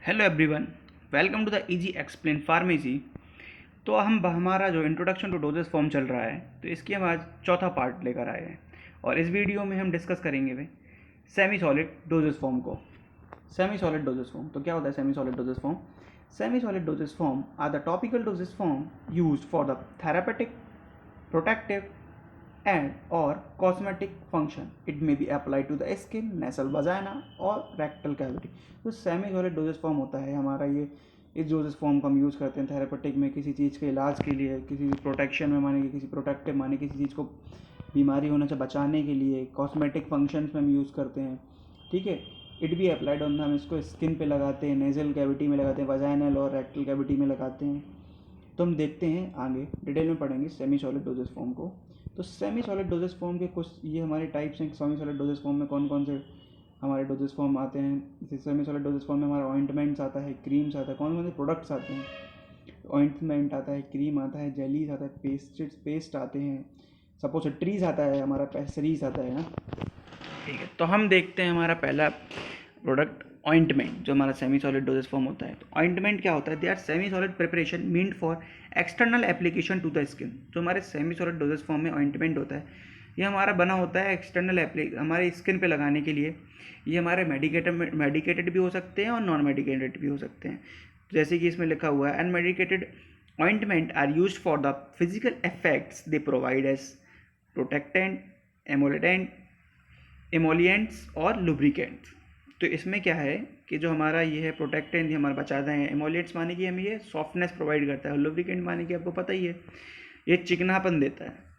Hello everyone, welcome to the easy explain pharmacy. तो हमारा जो इंट्रोडक्शन टू डोजेस फॉर्म चल रहा है, तो इसकी हम आज चौथा पार्ट लेकर आए हैं और इस वीडियो में हम डिस्कस करेंगे वे सेमी सॉलिड डोजेस फॉर्म को। सेमी सॉलिड डोजेस फॉर्म, तो क्या होता है semi solid dosage form? Semi solid dosage form are the topical dosage form used for the therapeutic, protective and or cosmetic function. It may be applied to the skin, nasal vagina और rectal cavity. तो semi solid dosage form होता है हमारा ये। इस doses form को हम use करते हैं थेरापेटिक में, किसी चीज़ के इलाज के लिए, किसी प्रोटेक्शन में माने, किसी प्रोटेक्टिव माने, किसी चीज़ को बीमारी होने से बचाने के लिए, कॉस्मेटिक फंक्शंस में हम यूज़ करते हैं। ठीक है, इट भी अप्लाइड ऑन, हम इसको स्किन पे लगाते हैं, नेजल कैविटी में लगाते हैं, वजाइनल और रेक्टल कैविटी में लगाते हैं। तो हम देखते हैं आगे डिटेल में पढ़ेंगे सेमी सॉलिड डोजेस फॉर्म को। तो सेमी सॉलिड डोजेस फॉर्म के कुछ ये हमारे टाइप्स हैं। सेमी सॉलिड डोजेस फॉर्म में कौन कौन से हमारे डोजेस फॉर्म आते हैं? जैसे सेमी सॉलिड डोजेस फॉर्म में हमारा ऑइंटमेंट्स आता है, क्रीम्स आता है। कौन कौन से प्रोडक्ट्स आते हैं? ऑइंटमेंट आता है, क्रीम आता है, जेलीज आता है, पेस्ट आते हैं, सपोजिटरीज आता है, हमारा पेस्टरीज आता है ना। ठीक है, तो हम देखते हैं हमारा पहला प्रोडक्ट ऑइंटमेंट, जो हमारा सेमी सॉलिड डोजेस फॉर्म होता है। तो ऑइंटमेंट क्या होता है? They are semi solid preparation meant for external application to the skin. जो हमारे सेमी सॉलिड डोजेस फॉर्म में ऑइंटमेंट होता है, ये हमारा बना होता है एक्सटर्नल हमारे स्किन पे लगाने के लिए। ये हमारे मेडिकेटेड भी हो सकते हैं और नॉन मेडिकेटेड भी हो सकते हैं। जैसे कि इसमें लिखा हुआ है, unmedicated ointment are used for the physical effects they provide as protectant, emollients और लुब्रिकेंट्स। तो इसमें क्या है कि जो हमारा ये है प्रोटेक्टेंट, ये हमारा बचाते हैं। एमोलिएंट्स माने कि हमें ये सॉफ्टनेस प्रोवाइड करता है, और लुब्रिकेंट माने कि आपको पता ही है ये चिकनापन देता है।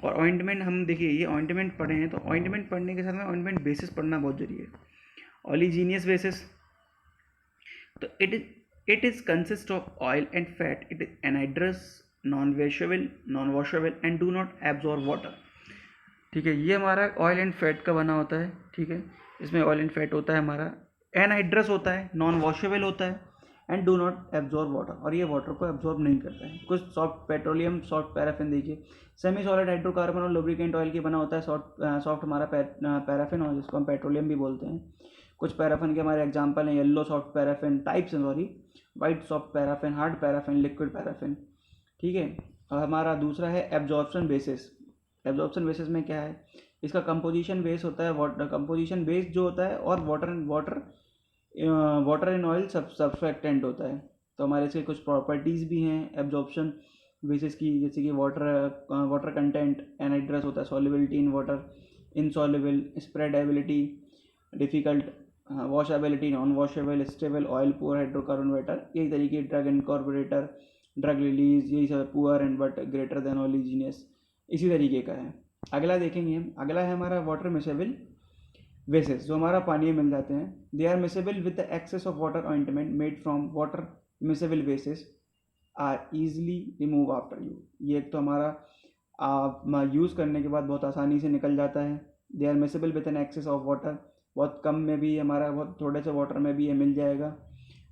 और ऑइंटमेंट, हम देखिए ये ऑइंटमेंट पढ़े हैं, तो ऑइंटमेंट पढ़ने के साथ में ऑइंटमेंट बेसिस पढ़ना बहुत जरूरी है। ऑलिजीनियस बेसिस, तो it is consist of oil and fat, it is anhydrous, non washable and do not absorb water. ठीक है, ये हमारा ऑयल एंड फैट का बना होता है। ठीक है, इसमें ऑयल एंड फैट होता है हमारा, एनहाइड्रस होता है, नॉन वॉशेबल होता है and do not absorb water, और ये वाटर को एब्जॉर्ब नहीं करता है। कुछ सॉफ्ट पेट्रोलियम, सॉफ्ट पैराफिन, देखिए सेमी सॉलिड हाइड्रोकार्बन और लुब्रिकेंट ऑयल की बना होता है सॉफ्ट हमारा पैराफिन, और जिसको हम पेट्रोलियम भी बोलते हैं। कुछ पैराफिन के हमारे एग्जाम्पल हैं येलो सॉफ्ट पैराफिन टाइप्स हैं, sorry, white soft paraffin, hard paraffin, liquid paraffin. ठीक है, और हमारा दूसरा है एब्जॉर्प्शन बेसिस। एब्जॉर्प्शन बेसिस में क्या है? इसका कंपोजिशन बेस होता है वाटर, कंपोजिशन बेस जो होता है, और वाटर इन ऑयल सब्सट्रैक्टेंट होता है। तो हमारे इसके कुछ प्रॉपर्टीज़ भी हैं एब्जॉर्प्शन बेसिस की, जैसे कि वाटर कंटेंट, एनहाइड्रस होता है, solubility in water, insoluble, spreadability, difficult, washability, non washable, stable, oil poor, hydrocarbon better, यही तरीके, ड्रग इनकॉर्पोरेटर, ड्रग रिलीज, यही सब poor and but greater than oleaginous, इसी तरीके का है। अगला देखेंगे हम, अगला है हमारा वाटर मिसेबल वेसेस, जो हमारा पानी में मिल जाते हैं। They are miscible with the excess of water ointment made from water miscible bases are easily remove after use. ये एक तो हमारा यूज़ करने के बाद बहुत आसानी से निकल जाता है। They are miscible with an excess of water, बहुत कम में भी हमारा, बहुत थोड़े से वाटर में भी ये मिल जाएगा,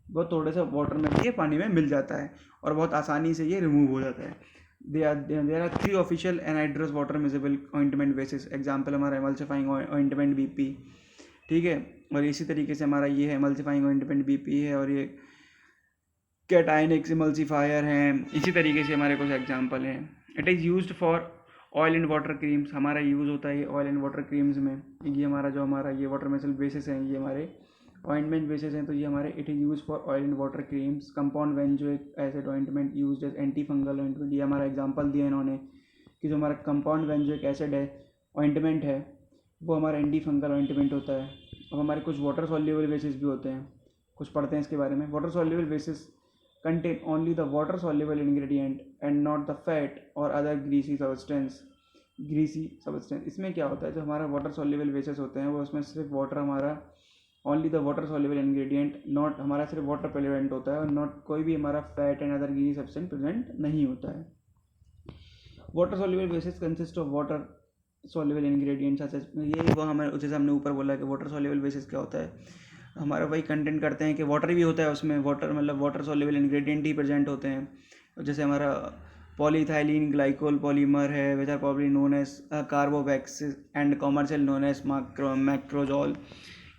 बहुत थोड़े से वाटर में भी ये पानी में मिल जाता है, और बहुत आसानी से ये रिमूव हो जाता है। there are 3 official anhydrous water miscible ointment bases। Example हमारा एमल्सिफाइंग ऑइंटमेंट बीपी। ठीक है, और इसी तरीके से हमारा ये है एमल्सिफाइंग ऑइंटमेंट बीपी है, और ये कैटायनिक्स एमल्सिफायर हैं। इसी तरीके से हमारे कुछ एग्जाम्पल हैं। It is used for oil and water creams, हमारा यूज़ होता है ये ऑयल एंड वाटर क्रीम्स में। ये हमारा जो हमारा ये वाटर मिसल बेसिस हैं, ये हमारे ऑइंटमेंट बेसिस हैं, तो ये हमारे it is use for oil and water creams. Compound benzoic acid ointment used as anti fungal ointment, ये हमारा एग्जांपल दिया इन्होंने कि जो हमारा कंपाउंड बेंजोइक एसिड है ऑइंटमेंट है, वो हमारा एंटी फंगल ऑइंटमेंट होता है। अब हमारे कुछ वाटर सॉल्युबल बेसिस भी होते हैं, कुछ पढ़ते हैं इसके बारे में। Water soluble basis contain only the water soluble ingredient and not the fat और अदर ग्रीसी सब्सटेंस। इसमें क्या होता है, जो हमारा वाटर सॉल्युबल बेसिस होते हैं वो उसमें सिर्फ वाटर, हमारा only the water soluble ingredient, not हमारा सिर्फ वाटर प्रेजेंट होता है, और नॉट कोई भी हमारा fat and other greasy substance present नहीं होता है। Water soluble basis consist of water soluble ingredients, ये वो हमें जैसे हमने ऊपर बोला कि वाटर सॉल्युबल बेसिस क्या होता है, हमारा वही कंटेंट करते हैं कि वाटर भी होता है उसमें, वाटर मतलब वाटर सॉल्युबल इंग्रेडिएंट ही प्रेजेंट होते हैं। जैसे हमारा पॉलीथाइलिन ग्लाइकोल पॉलीमर है, which are probably known as carbowax and commercial known as macrogol.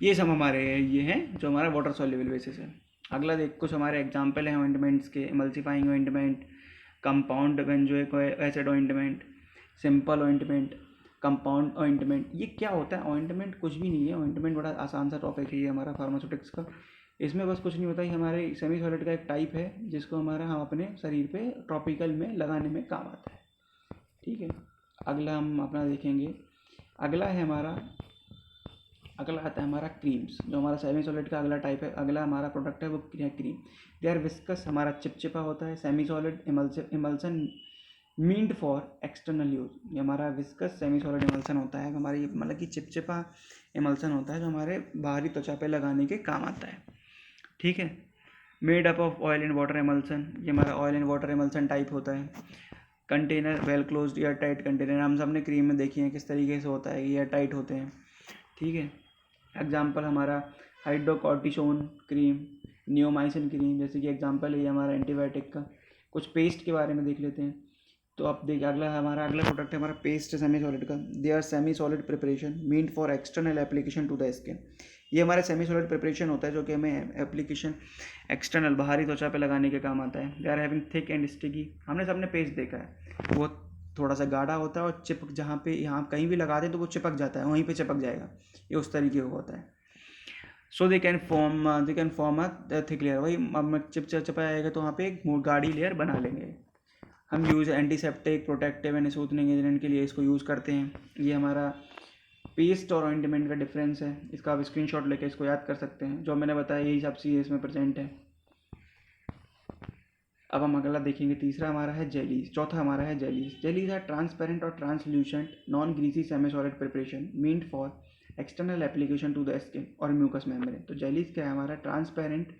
ये सब हमारे ये हैं जो हमारा वाटर सॉल्युबल बेसिस है। अगला देख, कुछ हमारे एग्जाम्पल हैं ऑइंटमेंट्स के। Emulsifying ointment, compound benzoic acid ointment, simple ointment, compound ointment. ये क्या होता है? ऑइंटमेंट कुछ भी नहीं है। ऑइंटमेंट बड़ा आसान सा टॉपिक है ये हमारा फार्मास्यूटिक्स का। इसमें बस कुछ नहीं होता, ये हमारे सेमी सॉलिड का एक टाइप है जिसको हमारा हम अपने शरीर पे टॉपिकल में लगाने में काम आता है। ठीक है, अगला हम अपना देखेंगे। अगला आता है हमारा क्रीम्स, जो हमारा सेमी सॉलिड का अगला टाइप है। अगला हमारा प्रोडक्ट है वो है क्रीम। दे आर विस्कस, हमारा चिपचिपा होता है। Semi solid emulsion meant for external use. ये हमारा विस्कस सेमी सॉलिड इमल्सन होता है, हमारी मतलब कि चिपचिपा इमल्सन होता है जो हमारे बाहरी त्वचा पे लगाने के काम आता है। ठीक है, made up of oil and water emulsion, ये हमारा oil and water emulsion type होता है। Container well closed air tight container, हम सब ने क्रीम में देखी है किस तरीके से होता है, एयर टाइट होते हैं। ठीक है, एग्जाम्पल हमारा हाइड्रोकॉर्टिसोन क्रीम, नियोमाइसिन क्रीम, जैसे कि एग्जाम्पल है ये हमारा एंटीबायोटिक का। कुछ पेस्ट के बारे में देख लेते हैं। तो अब देखिए, अगला प्रोडक्ट है हमारा पेस्ट सेमी सॉलिड का। They are semi solid preparation meant for external application to the skin. ये हमारा सेमी सॉलिड प्रिपरेशन होता है जो कि हमें एप्लीकेशन एक्सटर्नल बाहरी त्वचा पे लगाने के काम आता है। They are having thick and sticky, हमने सबने पेस्ट देखा है, वो थोड़ा सा गाढ़ा होता है और चिपक, जहाँ पे यहाँ कहीं भी लगा दें तो वो चिपक जाता है, वहीं पे चिपक जाएगा, ये उस तरीके का होता है। So they can form a thick layer, वही चिपचाएगा तो वहाँ पे एक गाढ़ी लेयर बना लेंगे। हम use antiseptic, protective and soothing agent के लिए इसको यूज़ करते हैं। ये हमारा पेस्ट और ऑइंटमेंट का डिफरेंस है, इसका आप स्क्रीनशॉट लेके इसको याद कर सकते हैं। जो मैंने बताया यही सब चीज़ इसमें प्रेजेंट है। अब हम अगला देखेंगे, तीसरा हमारा है जेलीज, चौथा हमारा है जेलीज। जेलीज आर ट्रांसपेरेंट और translucent non greasy semi solid preparation meant for external application to the skin और म्यूकस मेम्ब्रेन। तो जेलीज क्या है? हमारा ट्रांसपेरेंट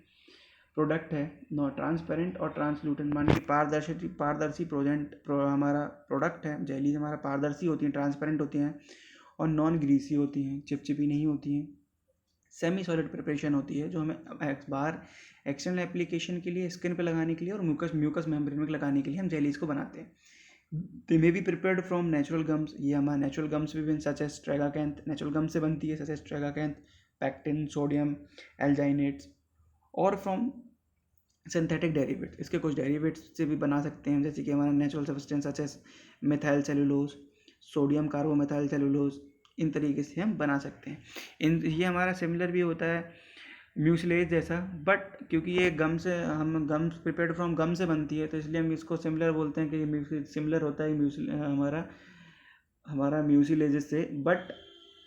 प्रोडक्ट है, नॉन ट्रांसपेरेंट और ट्रांसल्यूटेंट, माने कि पारदर्शी हमारा प्रोडक्ट है। जेलीज हमारा पारदर्शी होती हैं, ट्रांसपेरेंट होती हैं और नॉन ग्रीसी होती हैं, चिपचिपी नहीं होती हैं। सेमी सॉलिड प्रिपरेशन होती है जो हमें बाहर एक्सटर्नल एप्लीकेशन के लिए, स्किन पे लगाने के लिए और म्यूकस मेम्ब्रेन में लगाने के लिए हम जेलीज को बनाते हैं। They may be prepared from natural gums, ये हमारा नेचुरल गम्स भी सच एज ट्रेगाकैंथ, नेचुरल गम से बनती है, सच एज ट्रेगाकैंथ, पैक्टिन, सोडियम एल्जाइनेट्स, और फ्रॉम सिंथेटिक डेरिवेट्स, इसके कुछ डेरिवेट्स से भी बना सकते हैं, जैसे कि हमारा natural substance such as methyl cellulose, sodium carbomethyl cellulose, इन तरीके से हम बना सकते हैं। ये हमारा सिमिलर भी होता है म्यूसिलेज जैसा, बट क्योंकि ये गम्स प्रिपेयर्ड फ्रॉम गम से बनती है तो इसलिए हम इसको सिमिलर बोलते हैं कि ये सिमिलर होता है हमारा म्यूसिलेज से। बट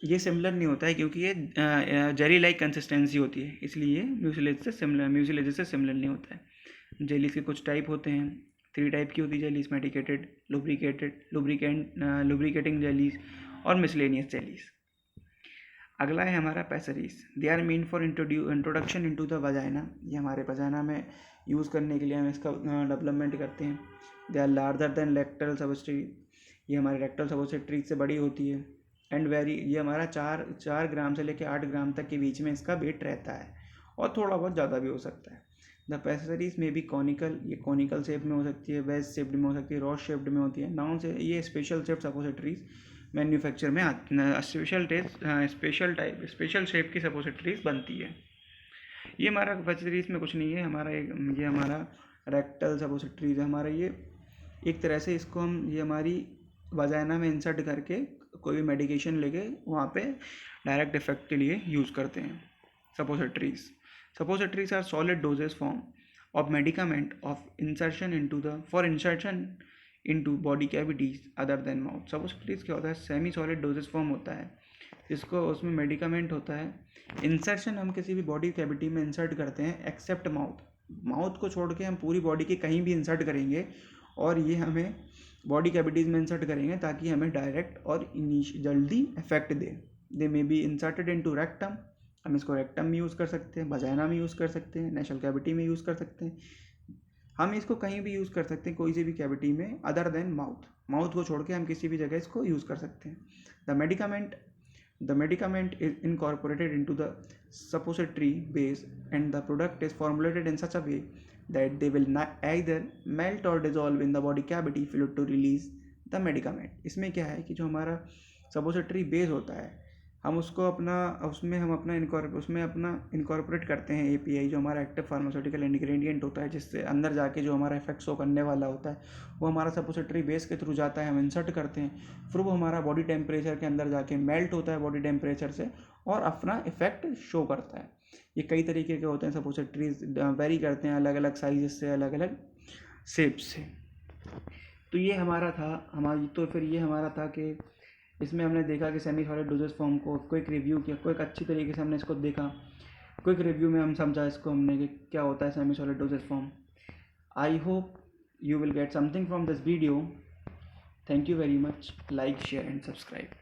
ये सिमिलर नहीं होता है क्योंकि ये जेली लाइक कंसिस्टेंसी होती है, इसलिए म्यूसिलेज से सिमिलर नहीं होता है। जेलीज के कुछ टाइप होते हैं, 3 टाइप की होती है जेलीज: मेडिकेटेड, लुब्रिकेटिंग जेलीज और मिसलेनियस जेलीज। अगला है हमारा pessaries. They are meant for introduction into the vagina, ये हमारे वजाइना में यूज़ करने के लिए हम इसका डेवलपमेंट करते हैं। They are larger than rectal substrate, ये हमारे रेक्टल सबस्ट्रेट से बड़ी होती है। एंड वेरी, ये हमारा 4 ग्राम से लेकर 8 ग्राम तक के बीच में इसका वेट रहता है और थोड़ा बहुत ज़्यादा भी हो सकता है। द पैसेसरीज में भी कॉनिकल, ये कॉनिकल शेप में हो सकती है, वेज शेप्ड में हो सकती है, रॉड शेप्ड में होती है। नाउन से ये स्पेशल शेप सपोजिटरीज मैन्युफैक्चर में स्पेशल शेप की सपोजिटरीज बनती है। ये हमारा पैसेसरीज में कुछ नहीं है, ये हमारा रेक्टल सपोजिटरीज है हमारा। ये एक तरह से इसको हम, ये हमारी वजाइना में इंसर्ट करके कोई भी मेडिकेशन लेके वहाँ पे डायरेक्ट इफेक्ट के लिए यूज़ करते हैं। Suppositories are solid dosage form of medicament of insertion into body cavities other than mouth. Suppositories क्या होता है? सेमी सॉलिड डोजेस फॉर्म होता है जिसको, उसमें मेडिकामेंट होता है। इंसर्शन हम किसी भी बॉडी कैविटी में इंसर्ट करते हैं एक्सेप्ट माउथ को छोड़ के हम पूरी बॉडी के कहीं भी इंसर्ट करेंगे और ये हमें बॉडी कैविटीज़ में इंसर्ट करेंगे ताकि हमें डायरेक्ट और जल्दी effect they. They may be inserted into rectum, हम इसको रेक्टम में यूज़ कर सकते हैं, वजाइना में यूज़ कर सकते हैं, नेशनल कैविटी में यूज़ कर सकते हैं, हम इसको कहीं भी यूज़ कर सकते हैं कोई सी भी कैविटी में अदर देन माउथ को छोड़ के हम किसी भी जगह इसको यूज़ कर सकते हैं। The medicament is incorporated into the suppository base and the product is formulated in such a way that they will either melt or dissolve in the body cavity fluid to release the medicament। इसमें क्या है कि जो हमारा suppository base होता है, हम उसको अपना इनकॉर्पोरेट करते हैं एपीआई, जो हमारा एक्टिव फार्मास्यूटिकल इंग्रेडिएंट होता है, जिससे अंदर जाके जो हमारा इफेक्ट शो करने वाला होता है वो हमारा सपोजिटरी बेस के थ्रू जाता है, हम इंसर्ट करते हैं, फिर वो हमारा बॉडी टेम्परेचर के अंदर जाके मेल्ट होता है बॉडी टेम्परेचर से और अपना इफेक्ट शो करता है। ये कई तरीके के होते हैं सपोजिटरीज, वेरी करते हैं अलग अलग साइज से, अलग अलग शेप से। तो ये हमारा था कि इसमें हमने देखा कि सेमी सॉलिड डोजेज फॉर्म को क्विक रिव्यू किया, क्विक अच्छी तरीके से हमने इसको देखा, क्विक रिव्यू में हम समझा इसको हमने कि क्या होता है semi solid doses form. I hope you will get something from this video. Thank you very much. Like, share and subscribe.